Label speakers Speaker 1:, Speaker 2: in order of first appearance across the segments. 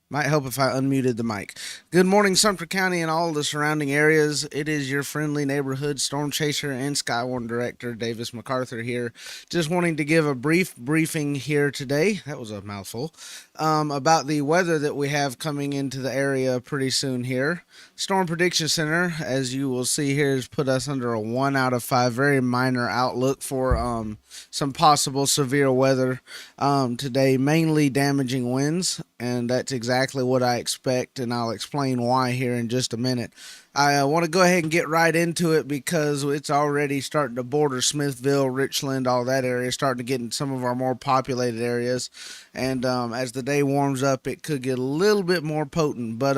Speaker 1: Might help if I unmuted the mic. Good morning, Sumter County and all the surrounding areas. It is your friendly neighborhood storm chaser and Skywarn director, Davis MacArthur here. Just wanting to give a brief briefing here today. That was a mouthful. About the weather that we have coming into the area pretty soon here. Storm Prediction Center, as you will see here, has put us under a 1 out of 5, very minor outlook for some possible severe weather today, mainly damaging winds, and that's exactly what I expect, and I'll explain why here in just a minute. I want to go ahead and get right into it because it's already starting to border Smithville, Richland, all that area, starting to get in some of our more populated areas. And as the day warms up, it could get a little bit more potent. But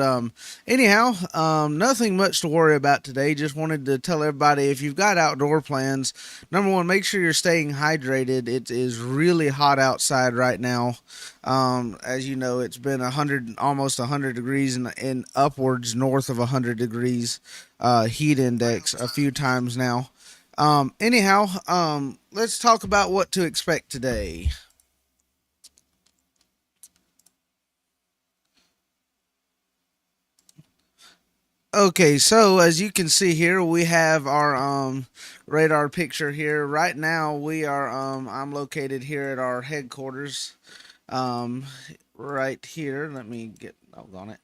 Speaker 1: anyhow, nothing much to worry about today. Just wanted to tell everybody if you've got outdoor plans, number one, make sure you're staying hydrated. It is really hot outside right now. As you know, it's been 100, almost 100 degrees and upwards north of 100 degrees heat index a few times now. Anyhow, let's talk about what to expect today. Okay, so as you can see here, we have our radar picture here. Right now, we are I'm located here at our headquarters. Um, right here. Let me get on it.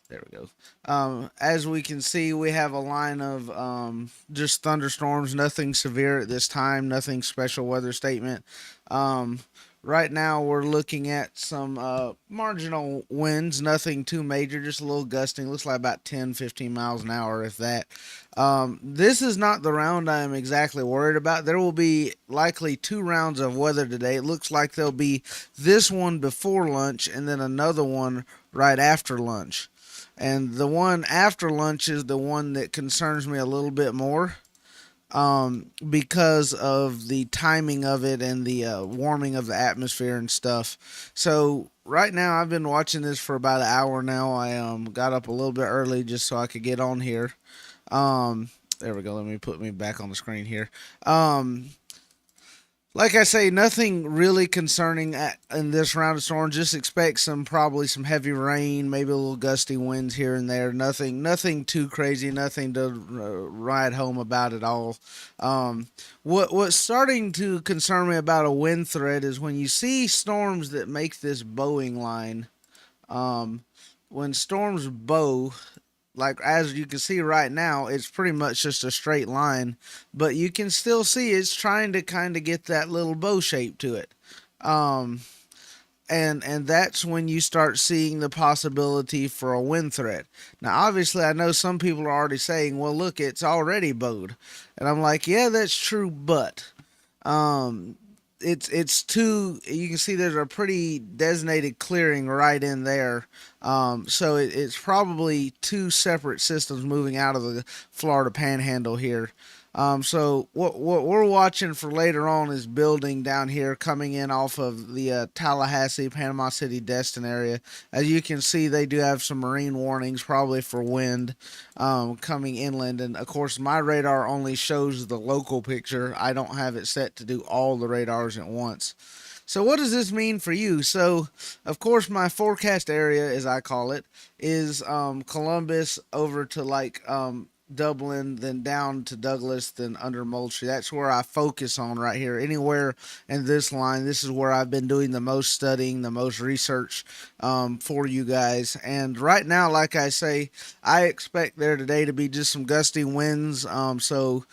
Speaker 1: There we go. As we can see, we have a line of just thunderstorms. Nothing severe at this time. Nothing special weather statement. Um, right now, we're looking at some marginal winds. Nothing too major. Just a little gusting. Looks like about 10, 15 miles an hour, if that. This is not the round I am exactly worried about. There will be likely two rounds of weather today. It looks like there'll be this one before lunch and then another one right after lunch. And the one after lunch is the one that concerns me a little bit more because of the timing of it and the warming of the atmosphere and stuff. So right now, I've been watching this for about an hour now. I got up a little bit early just so I could get on here. There we go. Let me put me back on the screen here. Um, like I say, nothing really concerning in this round of storms. Just expect probably some heavy rain, maybe a little gusty winds here and there. Nothing too crazy. Nothing to ride home about at all. What's starting to concern me about a wind threat is when you see storms that make this bowing line. Um, when storms bow, like as you can see right now, it's pretty much just a straight line, but you can still see it's trying to kind of get that little bow shape to it. Um, and that's when you start seeing the possibility for a wind threat. Now, obviously, I know some people are already saying, "Well, look, it's already bowed," and I'm like, "Yeah, that's true, but um, it's too. You can see there's a pretty designated clearing right in there, so it's probably two separate systems moving out of the Florida Panhandle here. So what we're watching for later on is building down here coming in off of the Tallahassee, Panama City, Destin area. As you can see, they do have some marine warnings, probably for wind coming inland. And of course, my radar only shows the local picture. I don't have it set to do all the radars at once. So what does this mean for you? So, of course, my forecast area, as I call it, is Columbus over to like Dublin, then down to Douglas, then under Moultrie. That's where I focus on right here. Anywhere in this line, this is where I've been doing the most studying, the most research for you guys. And right now, like I say, I expect there today to be just some gusty winds. So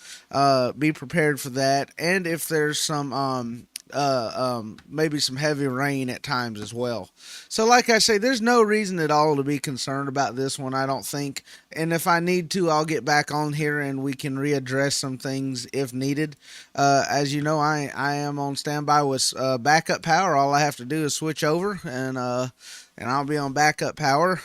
Speaker 1: be prepared for that. And if there's some maybe some heavy rain at times as well. So, like I say, there's no reason at all to be concerned about this one, I don't think. And if I need to, I'll get back on here and we can readdress some things if needed. As you know, I am on standby with backup power. All I have to do is switch over and I'll be on backup power.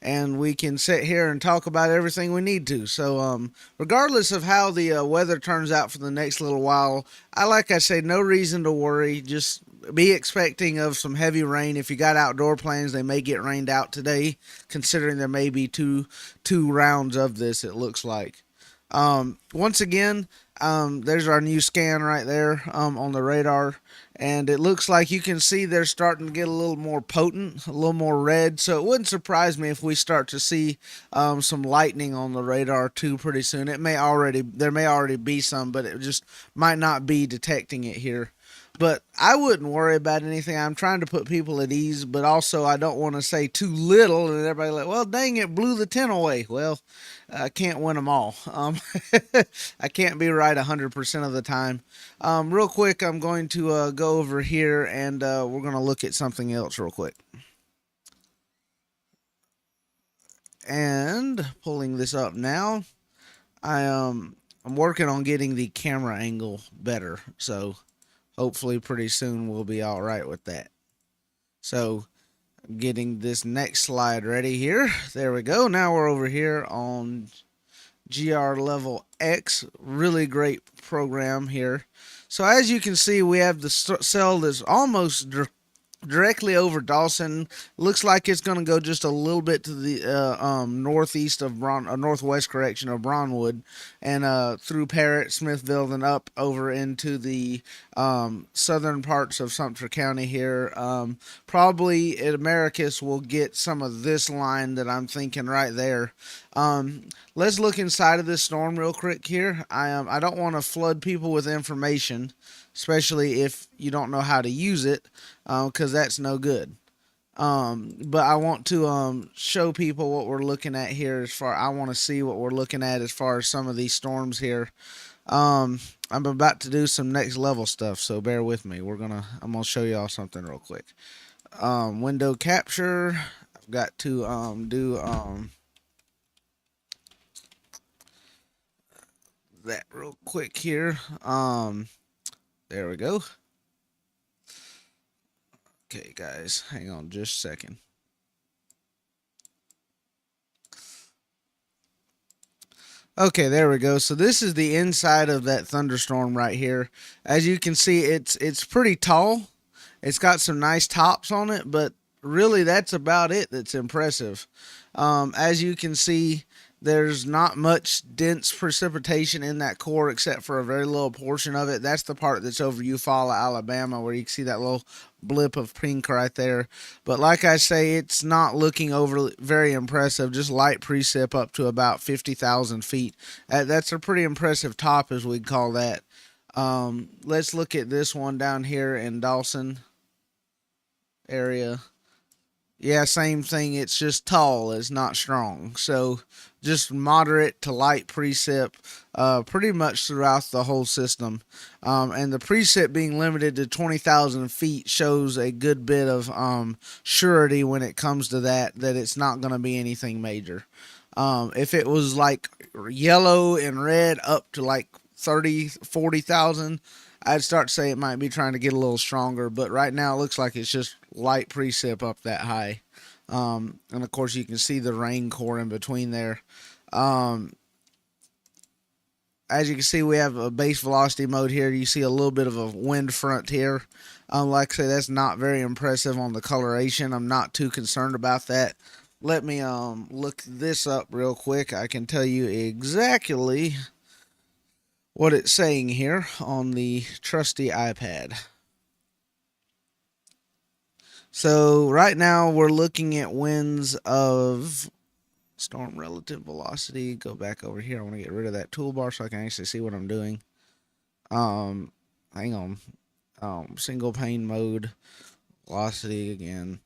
Speaker 1: And we can sit here and talk about everything we need to. So, regardless of how the weather turns out for the next little while, like I say, no reason to worry. Just be expecting of some heavy rain. If you got outdoor plans, they may get rained out today, considering there may be two rounds of this. It looks like. Once again, there's our new scan right there on the radar, and it looks like you can see they're starting to get a little more potent, a little more red. So it wouldn't surprise me if we start to see some lightning on the radar too pretty soon. There may already be some, but it just might not be detecting it here. But I wouldn't worry about anything. I'm trying to put people at ease, but also I don't want to say too little and everybody like, well, dang it, blew the 10 away. Well, I can't win them all. I can't be right 100% of the time. Real quick, I'm going to go over here and we're going to look at something else real quick. And pulling this up now, I'm working on getting the camera angle better. So hopefully pretty soon we'll be all right with that. So getting this next slide ready here. There we go. Now we're over here on GR level X. Really great program here. So as you can see, we have the cell that's almost directly over Dawson. Looks like it's going to go just a little bit to the northeast of northwest correction of Brownwood, and through Parrott, Smithville, and up over into the southern parts of Sumter County here. Probably at Americus will get some of this line that I'm thinking right there. Let's look inside of this storm real quick here. I don't want to flood people with information, especially if you don't know how to use it, because that's no good. But I want to show people what we're looking at here. I want to see what we're looking at as far as some of these storms here. I'm about to do some next level stuff, so bear with me. I'm gonna show y'all something real quick. Window capture. I've got to do that real quick here. There we go. Okay, guys, hang on just a second. Okay, there we go. So this is the inside of that thunderstorm right here. As you can see, it's pretty tall. It's got some nice tops on it, but really that's about it that's impressive. As you can see, there's not much dense precipitation in that core except for a very little portion of it. That's the part that's over Eufaula, Alabama, where you can see that little blip of pink right there. But like I say, it's not looking over very impressive. Just light precip up to about 50,000 feet. That's a pretty impressive top, as we'd call that. Let's look at this one down here in Dawson area. Yeah, same thing. It's just tall. It's not strong. So just moderate to light precip pretty much throughout the whole system. And the precip being limited to 20,000 feet shows a good bit of surety when it comes to that it's not going to be anything major. If it was like yellow and red up to like 30, 40,000, I'd start to say it might be trying to get a little stronger, but right now it looks like it's just light precip up that high. And of course you can see the rain core in between there. As you can see, we have a base velocity mode here. You see a little bit of a wind front here. Like I say, that's not very impressive on the coloration. I'm not too concerned about that. Let me look this up real quick. I can tell you exactly what it's saying here on the trusty iPad. So right now we're looking at winds of storm relative velocity. Go back over here. I want to get rid of that toolbar so I can actually see what I'm doing. Hang on. Single pane mode, velocity again.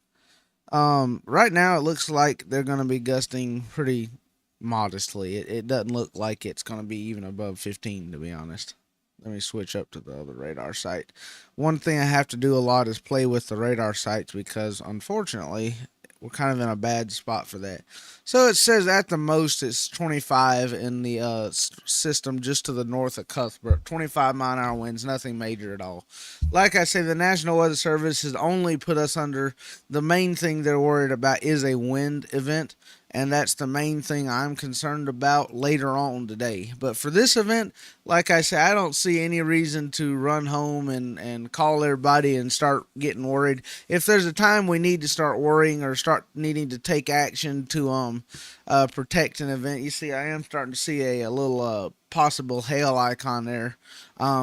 Speaker 1: Right now it looks like they're going to be gusting pretty modestly. It doesn't look like it's going to be even above 15, to be honest. Let me switch up to the other radar site. One thing I have to do a lot is play with the radar sites because, unfortunately, we're kind of in a bad spot for that. So it says at the most it's 25 in the system just to the north of Cuthbert. 25-mile-an-hour winds, nothing major at all. Like I say, the National Weather Service has only put us under. The main thing they're worried about is a wind event. and that's the main thing I'm concerned about later on today. But for this event, like I said, I don't see any reason to run home and call everybody and start getting worried. If there's a time we need to start worrying or start needing to take action to protect an event, you see, I am starting to see a little possible hail icon there,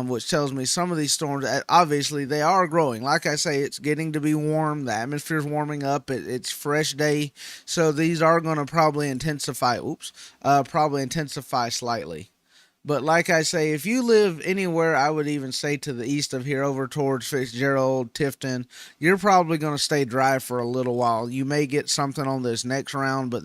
Speaker 1: which tells me some of these storms, obviously, they are growing. Like I say, it's getting to be warm. The atmosphere's warming up. It's fresh day, so these are going to probably intensify. Probably intensify slightly. But like I say, if you live anywhere, I would even say to the east of here, over towards Fitzgerald, Tifton, you're probably going to stay dry for a little while. You may get something on this next round, but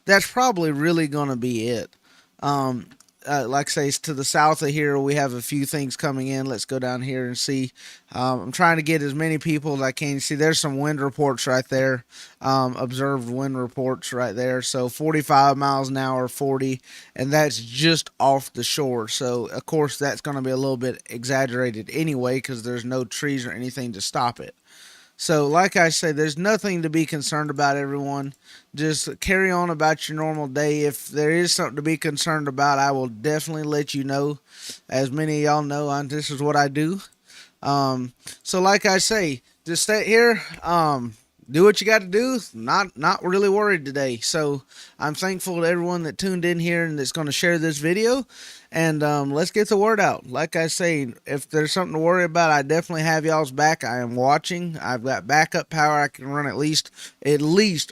Speaker 1: that's probably really going to be it. Um, like I say, to the south of here, we have a few things coming in. Let's go down here and see. I'm trying to get as many people as I can. See, there's some wind reports right there. Observed wind reports right there. So 45 miles an hour, 40, and that's just off the shore. So, of course, that's going to be a little bit exaggerated anyway because there's no trees or anything to stop it. So, like I say, there's nothing to be concerned about, everyone. Just carry on about your normal day. If there is something to be concerned about, I will definitely let you know. As many of y'all know, this is what I do. So, like I say, just stay here. Do what you got to do. Not really worried today. So I'm thankful to everyone that tuned in here and that's going to share this video. And let's get the word out. Like I say, if there's something to worry about, I definitely have y'all's back. I am watching. I've got backup power. I can run at least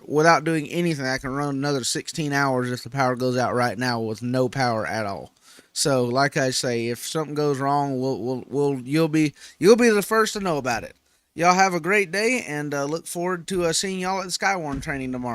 Speaker 1: without doing anything. I can run another 16 hours if the power goes out right now with no power at all. So, like I say, if something goes wrong, you'll be the first to know about it. Y'all have a great day, and look forward to seeing y'all at the Skywarn training tomorrow.